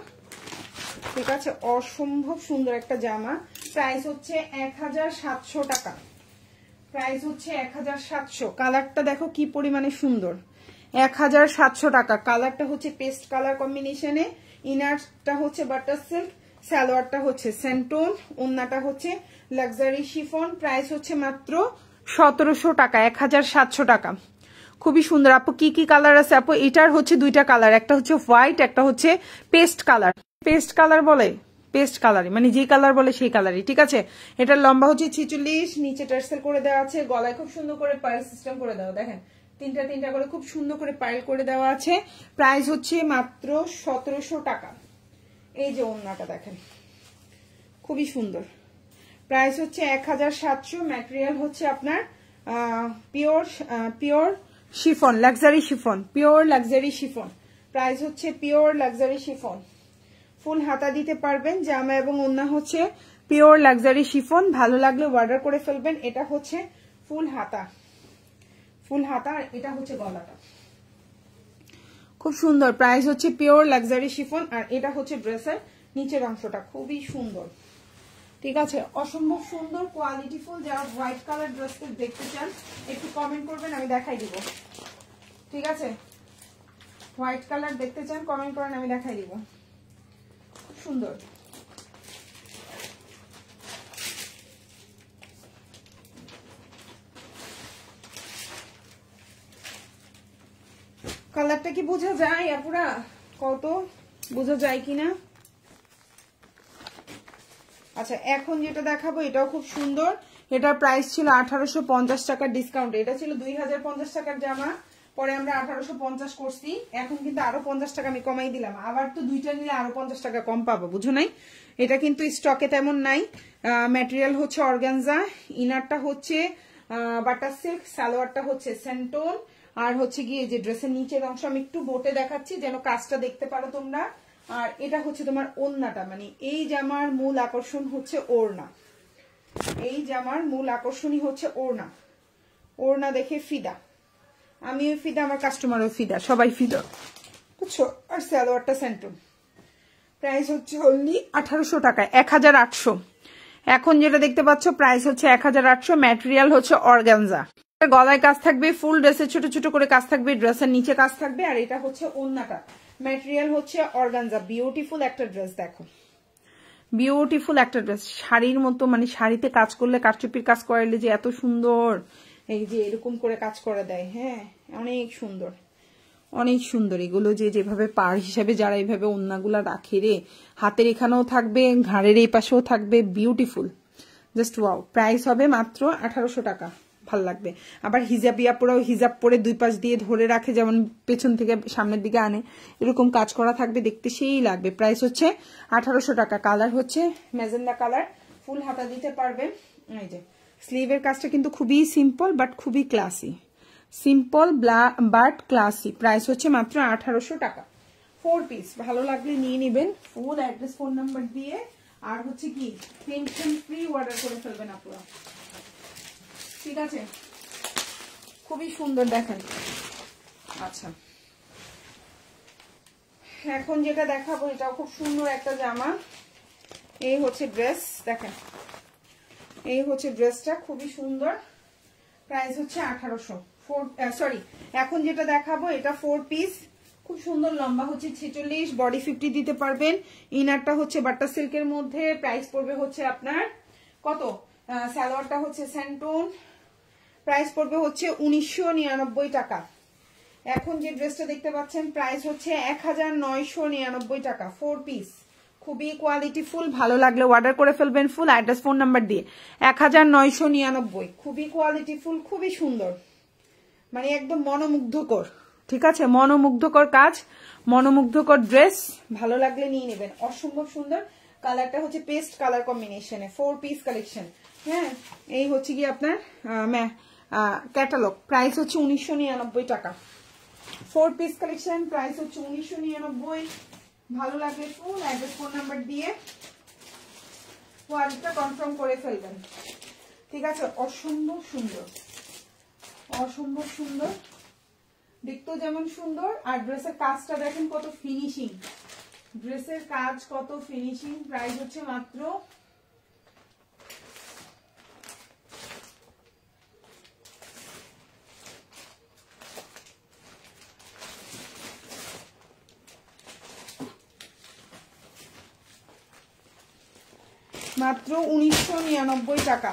ঠিক আছে, অসম্ভব সুন্দর একটা জামা। প্রাইস হচ্ছে 1700 টাকা, প্রাইস হচ্ছে 1700। কালারটা দেখো কি পরিমাণে সুন্দর, 1700 টাকা। কালারটা হচ্ছে পেস্ট কালার কম্বিনেশনে, ইনারটা হচ্ছে বাটার সিল্ক, সালোয়ারটা হচ্ছে সেন্টোন, ওন্নাটা হচ্ছে লাক্সারি শিফন। প্রাইস হচ্ছে মাত্র 1700 টাকা, 1700 টাকা। খুবই সুন্দর। আপু কি কি কালার আছে? আপু এটার হচ্ছে দুইটা কালার, একটা হচ্ছে হোয়াইট, একটা হচ্ছে পেস্ট কালার। পেস্ট কালার বলে, পেস্ট কালারই মানে যে কালার বলে সেই কালারই, ঠিক আছে। এটার লম্বা হচ্ছে 46, নিচে টার্সেল করে দেওয়া আছে, গলায় খুব সুন্দর করে পার্ল সিস্টেম করে দেওয়া, দেখেন তিনটা তিনটা করে খুব সুন্দর করে পার্ল করে দেওয়া আছে। প্রাইস হচ্ছে মাত্র 1700 টাকা। এই যে ওন্নাটা দেখেন, খুবই সুন্দর। প্রাইস হচ্ছে 1700। ম্যাটেরিয়াল হচ্ছে আপনার pure chiffon, luxury chiffon, pure luxury chiffon. Price হচ্ছে পিওর লাক্সারি শিফন, ফুল হাতা দিতে পারবেন। জামা এবং ওন্না হচ্ছে পিওর লাক্সারি শিফন। ভালো লাগলে অর্ডার করে ফেলবেন। এটা হচ্ছে ফুল হাতা, ফুল হাতা, আর এটা হচ্ছে গলাটা, খুব সুন্দর। প্রাইস হচ্ছে পিওর লাক্সারি শিফন, আর এটা হচ্ছে ড্রেসের নিচের অংশটা, খুবই সুন্দর। ঠিক আছে, অসম্ভব সুন্দর কোয়ালিটিফুল। যারা হোয়াইট কালার ড্রেস দেখতে চান একটু কমেন্ট করবেন, আমি দেখাই দিব। ঠিক আছে, হোয়াইট কালার দেখতে চান কমেন্ট করেন, আমি দেখাই দিব। খুব সুন্দর। কালারটা কি বোঝা যায় আপুরা? কত বোঝা যায় কিনা? আচ্ছা, এখন যেটা দেখাবো এটাও খুব সুন্দর। এটার প্রাইস ছিল 1850 টাকার ডিসকাউন্ট। এটা ছিল 2050 টাকার জামা, পরে আমরা 1850 করছি। এখন কিন্তু আরো 50 টাকা আমি কমাই দিলাম। আবার তো দুইটা নিলে আরো 50 টাকা কম পাবো, বুঝো নাই? এটা কিন্তু স্টকে তেমন নাই। ম্যাটেরিয়াল হচ্ছে অর্গানজা, ইনারটা হচ্ছে বাটার সিল্ক, সালোয়ারটা হচ্ছে সেন্টোন, আর হচ্ছে গিয়ে যে ড্রেসের নিচের অংশ আমি একটু বোটে দেখাচ্ছি যেন কাজটা দেখতে পারো তোমরা। আর এটা হচ্ছে তোমার ওড়নাটা, মানে এই জামার মূল আকর্ষণ হচ্ছে ওড়না। এই জামার মূল আকর্ষণই হচ্ছে ওড়না। ওড়না দেখে ফিদা, আমিও ফিদা, আমার কাস্টমারও ফিদা, সবাই ফিদা, বুঝছো? আর সালোয়ারটা সেন্টোন। প্রাইস হচ্ছে অনলি 1800 টাকায়, 1800। এখন যেটা দেখতে পাচ্ছ প্রাইস হচ্ছে 1800। ম্যাটেরিয়াল হচ্ছে অর্গানজা। গলায় কাজ থাকবে, ফুল ড্রেসে ছোট ছোট করে কাজ থাকবে, ড্রেসের নিচে কাজ থাকবে। আর এটা হচ্ছে ওড়নাটা, ম্যাটেরিয়াল হচ্ছে অর্গানজা। বিউটিফুল একটা ড্রেস, দেখো বিউটিফুল একটা ড্রেস, শাড়ির মতো, মানে শাড়িতে কাজ করলে, কারচুপির কাজ করাইলে যে এত সুন্দর, এই যে এরকম করে কাজ করে দেয়, হ্যাঁ অনেক সুন্দর, অনেক সুন্দর। এগুলো যে যেভাবে পার হিসাবে যারা এইভাবে ওড়নাগুলা রাখে রে, হাতের এখানেও থাকবে, ঘাড়ের এই পাশেও থাকবে, বিউটিফুল, জাস্ট ওয়াও। প্রাইস হবে মাত্র 1800 টাকা। ভাল লাগবে। আবার হিজাবিয়া পরেও, হিজাব পরে দুই পাশ দিয়ে ধরে রাখে, যেমন পেছন থেকে সামনের দিকে আনে, এরকম কাজ করা থাকবে, দেখতে সেই লাগবে। প্রাইস হচ্ছে 1800 টাকা। কালার হচ্ছে ম্যাজেন্ডা কালার, ফুল হাতা দিতে পারবেন। এই যে স্লিভের কাজটা কিন্তু খুবই সিম্পল বাট খুবই classy, simple but classy. Price হচ্ছে মাত্র 1800 টাকা। 4 পিস, ভালো লাগলে নিয়ে নেবেন। ফুল অ্যাড্রেস, ফোন নাম্বার দিয়ে, আর হচ্ছে কি টেনশন ফ্রি অর্ডার করে ফেলবেন আপনারা। ঠিক আছে, খুবই সুন্দর, দেখেন। আচ্ছা, এখন যেটা দেখাবো এটাও খুব সুন্দর একটা জামা। এই হচ্ছে ড্রেস, দেখেন এই হচ্ছে ড্রেসটা, খুবই সুন্দর। প্রাইস হচ্ছে 1800। সরি, এখন যেটা দেখাবো এটা 4 পিস, খুব সুন্দর। লম্বা হচ্ছে 46, বডি 50 দিতে পারবেন। ইনারটা হচ্ছে বাটার সিল্কের মধ্যে। প্রাইস পড়বে হচ্ছে আপনার কত? সালোয়ারটা হচ্ছে সেন্টোন। প্রাইস পড়বে হচ্ছে 1999 টাকা। এখন যে ড্রেসটা দেখতে পাচ্ছেন প্রাইস হচ্ছে 1999 টাকা। 4 পিস, খুবই কোয়ালিটিফুল। ভালো লাগলে অর্ডার করে ফেলবেন ফুল অ্যাড্রেস, ফোন নাম্বার দিয়ে। 1999, খুবই কোয়ালিটিফুল, খুবই সুন্দর, মানে একদম মনোমুগ্ধকর। ঠিক আছে, মনোমুগ্ধকর কাজ, মনোমুগ্ধকর ড্রেস। ভালো লাগলে নিয়ে নেবেন, অসম্ভব সুন্দর। কালারটা হচ্ছে পেস্ট কালার কম্বিনেশনে, 4 পিস কালেকশন। হ্যাঁ, এই হচ্ছে কি আপনার ক্যাটালগ। প্রাইস হচ্ছে 1999 টাকা। 4 পিস কালেকশন, প্রাইস হচ্ছে 1999। ভালো লাগলে ফুল অ্যাড্রেস, ফোন নাম্বার দিয়ে কোয়ালিটিটা কনফার্ম করে ফেলবেন। ঠিক আছে, অসম্ভব সুন্দর, অসম্ভব সুন্দর, দেখতেও যেমন সুন্দর। আর ড্রেসের কাজটা দেখেন কত ফিনিশিং, ড্রেসের কাজ কত ফিনিশিং। প্রাইস হচ্ছে মাত্র মাত্র 1999 টাকা।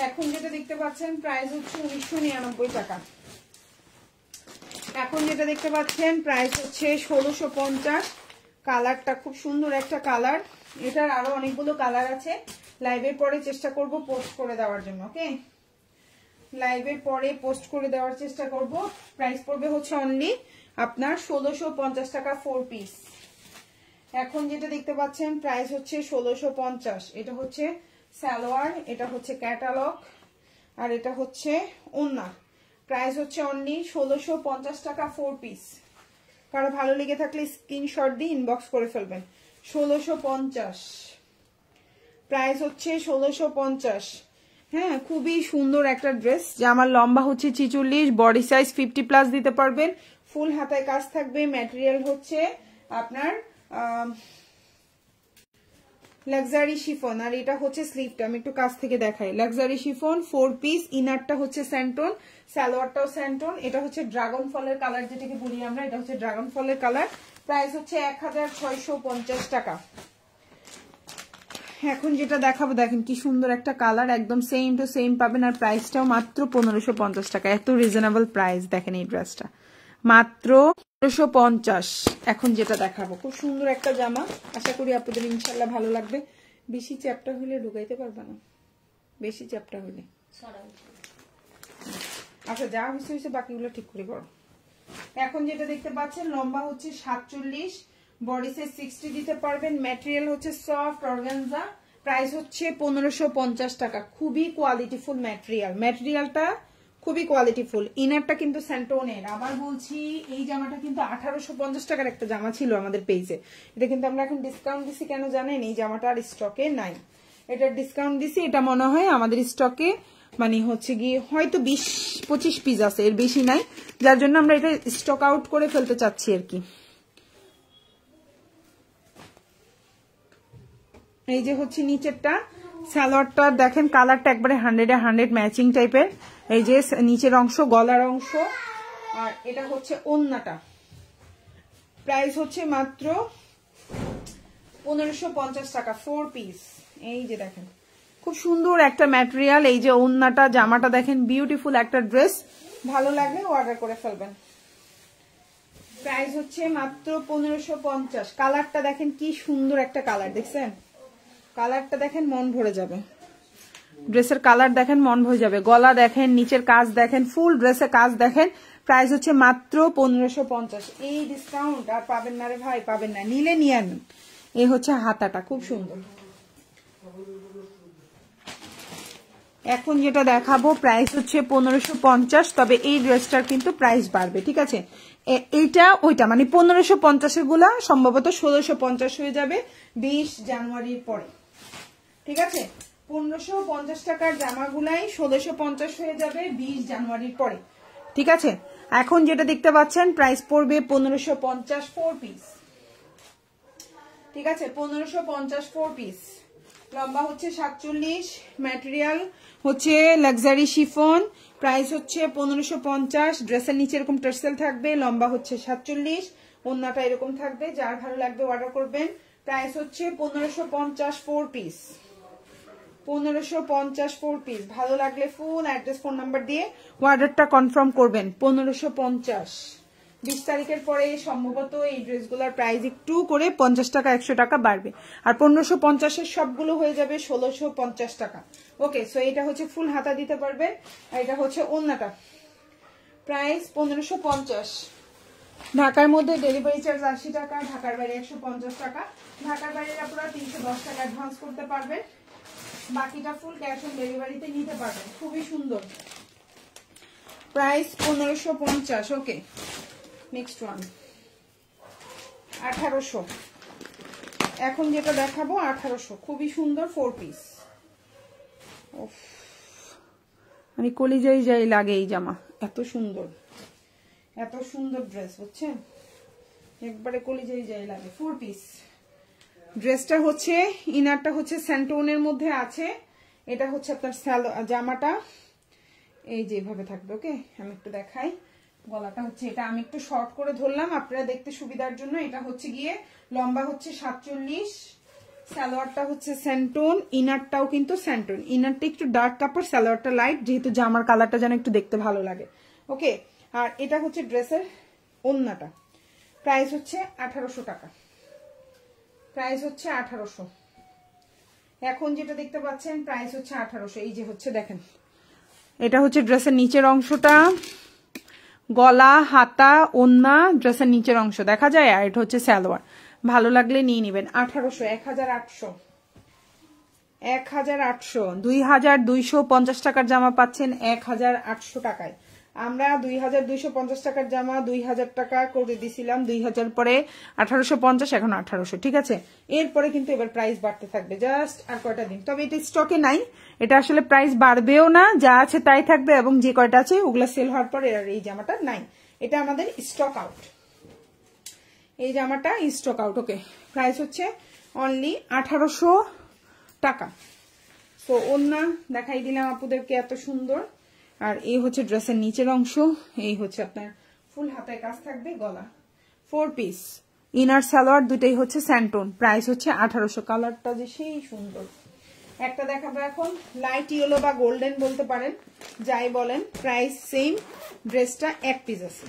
এখন যেটা দেখতে পাচ্ছেন প্রাইস হচ্ছে 1999 টাকা। এখন যেটা দেখতে পাচ্ছেন প্রাইস হচ্ছে 1650। কালারটা খুব সুন্দর একটা কালার। এটার আরো অনেকগুলো কালার আছে, লাইভের পরে চেষ্টা করব পোস্ট করে দেওয়ার জন্য। ওকে, লাইভের পরে পোস্ট করে দেওয়ার চেষ্টা করব। প্রাইস পড়বে হচ্ছে অনলি আপনার 1650 টাকা 4 পিস। এখন যেটা দেখতে পাচ্ছেন প্রাইস হচ্ছে 1650। এটা হচ্ছে সালোয়ার, এটা হচ্ছে ক্যাটালগ, আর এটা হচ্ছে ওড়না। প্রাইস হচ্ছে অনলি 1650 টাকা 4 পিস। কারো ভালো লেগে থাকলে স্ক্রিনশট দিয়ে ইনবক্স করে ফেলবেন। 1650 প্রাইস হচ্ছে 1650। হ্যাঁ, খুবই সুন্দর একটা ড্রেস। জামার লম্বা হচ্ছে 46, বডি সাইজ 50+ দিতে পারবেন। ফুল হাতায় কাজ থাকবে। ম্যাটেরিয়াল হচ্ছে আপনার লাক্সারি শিফন, আর এটা হচ্ছে স্লিভটা, আমি একটু কাছ থেকে দেখাই। লাক্সারি শিফন 4 পিস, ইনারটা হচ্ছে স্যান্টন, সালোয়ারটাও স্যান্টন। এটা হচ্ছে ড্রাগন ফলের কালার যেটাকে বলি আমরা, এটা হচ্ছে ড্রাগন ফলের কালার। প্রাইস হচ্ছে 1650 টাকা। এখন যেটা দেখাবো দেখেন কি সুন্দর একটা কালার, একদম সেম টু সেম পাবেন, আর প্রাইসটাও মাত্র 1550 টাকা। এত রিজনেবল প্রাইস, দেখেন এই ড্রেসটা মাত্র 1550। এখন যেটা দেখাবো খুব সুন্দর একটা জামা, আশা করি আপনাদের ইনশাল্লাহ ভালো লাগবে। বেশি চ্যাপটা হলে ঢুকাইতে পারবে না, বেশি চ্যাপটা হলে। আচ্ছা যা হয়েছে বাকিগুলো ঠিক করে করো। এখন যেটা দেখতে পাচ্ছেন লম্বা হচ্ছে 47, বডি সাইজ 60 দিতে পারবেন। ম্যাটেরিয়াল হচ্ছে সফট অর্গানজা, প্রাইস হচ্ছে 1550 টাকা। খুবই কোয়ালিটিফুল ম্যাটেরিয়াল, ম্যাটেরিয়ালটা খুবই কোয়ালিটিফুল। ইনারটা কিন্তু স্যান্টোনের। আবার বলছি এই জামাটা কিন্তু 1850 টাকার একটা জামা ছিল আমাদের পেজে, এটা কিন্তু আমরা এখন ডিসকাউন্ট দিছি। কেন জানেন? এই জামাটা আর স্টকে নাই, এটা ডিসকাউন্ট দিছি। এটা মনে হয় আমাদের স্টকে মানে হচ্ছে গিয়ে হয়তো 20-25 পিস আছে, এর বেশি নাই, যার জন্য আমরা এটা স্টক আউট করে ফেলতে চাচ্ছি আর কি। এই যে হচ্ছে নিচেরটা, সালোয়ারটা দেখেন কালারটা একবারে 100-100 ম্যাচিং টাইপের। এই যে নিচের অংশ, গলার অংশ, আর এটা হচ্ছে ওড়নাটা। প্রাইস হচ্ছে মাত্র 1550 টাকা, 4 পিস। এই যে দেখেন খুব সুন্দর একটা ম্যাটেরিয়াল। এই যে ওড়নাটা, জামাটা দেখেন বিউটিফুল একটা ড্রেস, ভালো লাগলে অর্ডার করে ফেলবেন। প্রাইস হচ্ছে মাত্র 1550। কালারটা দেখেন কি সুন্দর একটা কালার, দেখছেন? কালারটা দেখেন মন ভরে যাবে, ড্রেসের কালার দেখেন মন ভরে যাবে। গলা দেখেন, নিচের কাজ দেখেন, ফুল ড্রেসের কাজ দেখেন। প্রাইস হচ্ছে মাত্র 1550। এই ডিসকাউন্ট আর পাবেন না রে ভাই, পাবেন না, নিলে নিয়ে আনেন। এই হচ্ছে হাতাটা, খুব সুন্দর। এখন যেটা দেখাবো প্রাইস হচ্ছে 1550, তবে এই ড্রেসটার কিন্তু প্রাইস বাড়বে, ঠিক আছে? এইটা ওইটা মানে 1550 গুলা সম্ভবত 1650 হয়ে যাবে 20 জানুয়ারির পরে, ঠিক আছে? 1550 টাকার জামাগুলাই 1650 হয়ে যাবে 20 জানুয়ারির পরে, ঠিক আছে? এখন যেটা দেখতে পাচ্ছেন প্রাইস পড়বে 1550, 4 পিস, ঠিক আছে? 1550, 4 পিস। লম্বা হচ্ছে 47, ম্যাটেরিয়াল হচ্ছে লাক্সারি শিফন, প্রাইস হচ্ছে 1550। ড্রেসের নিচে এরকম টার্সেল থাকবে, লম্বা হচ্ছে 47, ওড়নাটা এরকম থাকবে। যার ভালো লাগবে অর্ডার করবেন। প্রাইস হচ্ছে 1550, 4 পিস, 1550, 4 পিস। ভালো লাগলে ফুল অ্যাড্রেস ফোন নাম্বার দিয়ে অর্ডারটা কনফার্ম করবেন। 1550, 20 তারিখের পরে সম্ভবত এই ড্রেসগুলোর প্রাইস একটু করে 50 টাকা 100 টাকা বাড়বে, আর 1550 সবগুলো হয়ে যাবে 1650 টাকা। ওকে, সো এটা হচ্ছে ফুল হাতা দিতে পারবেন, আর এটা হচ্ছে ওড়নাটা। প্রাইস 1550। ঢাকার মধ্যে ডেলিভারি চার্জ 80 টাকা, ঢাকার বাইরে 150 টাকা। ঢাকার বাইরে আপনারা 310 টাকা অ্যাডভান্স করতে পারবেন, বাকিটা ফুল ক্যাশ অন ডেলিভারিতে নিতে পারবেন। খুবই সুন্দর, প্রাইস 1550। ওকে, নেক্সট ওয়ান 1800। এখন যেটা দেখাবো 1800, খুবই সুন্দর 4 পিস। মানে কলিজাই যাই লাগে এই জামা, এত সুন্দর, এত সুন্দর ড্রেস, বুঝছেন? একবারে কলিজাই যাই লাগে। 4 পিস ড্রেসটা হচ্ছে, ইনারটা হচ্ছে স্যান্টোনের মধ্যে আছে। এটা হচ্ছে আপনার জামাটা এই যে এভাবে থাকবে। ওকে, আমি একটু দেখাই। গলাটা হচ্ছে এটা, আমি একটু শর্ট করে ধরলাম আপনারা দেখতে সুবিধার জন্য। এটা হচ্ছে গিয়ে লম্বা হচ্ছে 47, সালোয়ারটা হচ্ছে স্যান্টোন, ইনারটাও কিন্তু স্যান্টোন। ইনারটা একটু ডার্ক কাপড়, সালোয়ারটা লাইট, যেহেতু জামার কালারটা যেন একটু দেখতে ভালো লাগে। ওকে, আর এটা হচ্ছে ড্রেসের ওড়নাটা। প্রাইস হচ্ছে 1800 টাকা, প্রাইস হচ্ছে 1800। এখন যেটা দেখতে পাচ্ছেন প্রাইস হচ্ছে 1800। এই যে হচ্ছে দেখেন, এটা হচ্ছে ড্রেসের নিচের অংশটা, গলা, হাতা, ওড়না, ড্রেসের নিচের অংশ দেখা যায়, আর এটা হচ্ছে সালোয়ার। ভালো লাগলে নিয়ে নেবেন। 1800, 1800, 1800। 2250 টাকার জামা পাচ্ছেন 1800 টাকায়। আমরা 2250 টাকার জামা 2000 টাকা করে দিছিলাম, 2000 পরে 1850, এখন 1800, ঠিক আছে? এরপরে কিন্তু এবার প্রাইস বাড়তে থাকবে, জাস্ট আর কয়টা দিন। তবে এটা স্টকে নাই, এটা আসলে প্রাইস বাড়বেও না, যা আছে তাই থাকবে, এবং যে কয়টা আছে ওগুলা সেল হওয়ার পরে এই জামাটা নাই, এটা আমাদের স্টক আউট। এই জামাটা স্টক আউট। ওকে, প্রাইস হচ্ছে অনলি 1800 টাকা। সো ওন্না দেখাই দিলাম আপুদেরকে এত সুন্দর। আর এই হচ্ছে ড্রেসের নিচের অংশ, এই হচ্ছে আপনার ফুল হাতায় কাজ থাকবে, গলা 4 পিস, ইনার সালোয়ার দুটাই হচ্ছে স্যান্টোন, প্রাইস হচ্ছে 1800। কালারটা যে সেই সুন্দর। একটা দেখাবো এখন লাইট ইয়েলো বা গোল্ডেন বলতে পারেন, যাই বলেন, প্রাইস সেম। ড্রেসটা এক পিস আছে,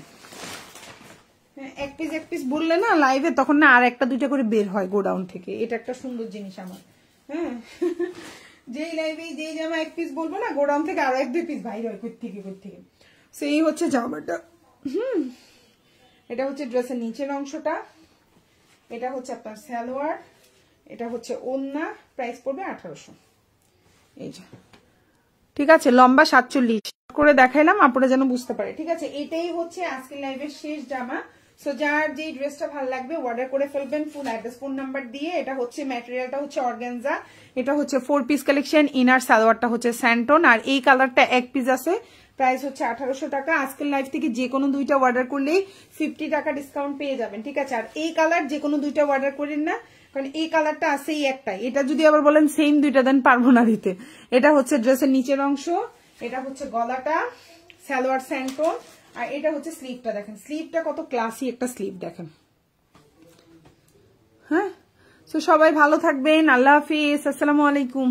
এক পিস বললে না লাইভে তখন না আর একটা দুইটা করে বের হয় গোডাউন থেকে। এটা একটা সুন্দর জিনিস আমার, হ্যাঁ যেই লাইভে যেই জামা এক পিস বলবো না গোডাউন থেকে আরো 1-2 পিস বাইর হয় কোথেকে। সেই হচ্ছে জামাটা। এটা হচ্ছে ড্রেসের নিচের অংশটা, এটা হচ্ছে আপনার সালোয়ার, এটা হচ্ছে ওন্না, প্রাইস পড়বে 1800। এই যে ঠিক আছে, লম্বা 47 করে দেখাইলাম আপনারা যেন বুঝতে পারে। ঠিক আছে, এটাই হচ্ছে আজকের লাইভের শেষ জামা। সো যার যে ড্রেসটা ভালো লাগবে অর্ডার করে ফেলবেন ফুল অ্যাড্রেস ফোন নাম্বার দিয়ে। এটা হচ্ছে ম্যাটেরিয়ালটা হচ্ছে অর্গানজা, এটা হচ্ছে 4 পিস কালেকশন, ইনার সালোয়ারটা হচ্ছে স্যান্টন, আর এই কালারটা এক পিস আছে, প্রাইস হচ্ছে 1800 টাকা। আজকের লাইভ থেকে যে কোনো দুইটা অর্ডার করলেই 50 টাকা ডিসকাউন্ট পেয়ে যাবেন। ঠিক আছে, আর এই কালার যে কোনো দুইটা অর্ডার করেন না, কারণ এই কালারটা আছে এই একটাই। এটা যদি আবার বলেন সেম দুইটা দেন, পারবো না দিতে। এটা হচ্ছে ড্রেসের নিচের অংশ, এটা হচ্ছে গলাটা, সালোয়ার স্যান্টন, আর এটা হচ্ছে স্লিভটা। দেখেন স্লিভটা কত ক্লাসি একটা স্লিভ দেখেন। হ্যাঁ, তো সবাই ভালো থাকবেন, আল্লাহ হাফিজ, আসসালামু আলাইকুম।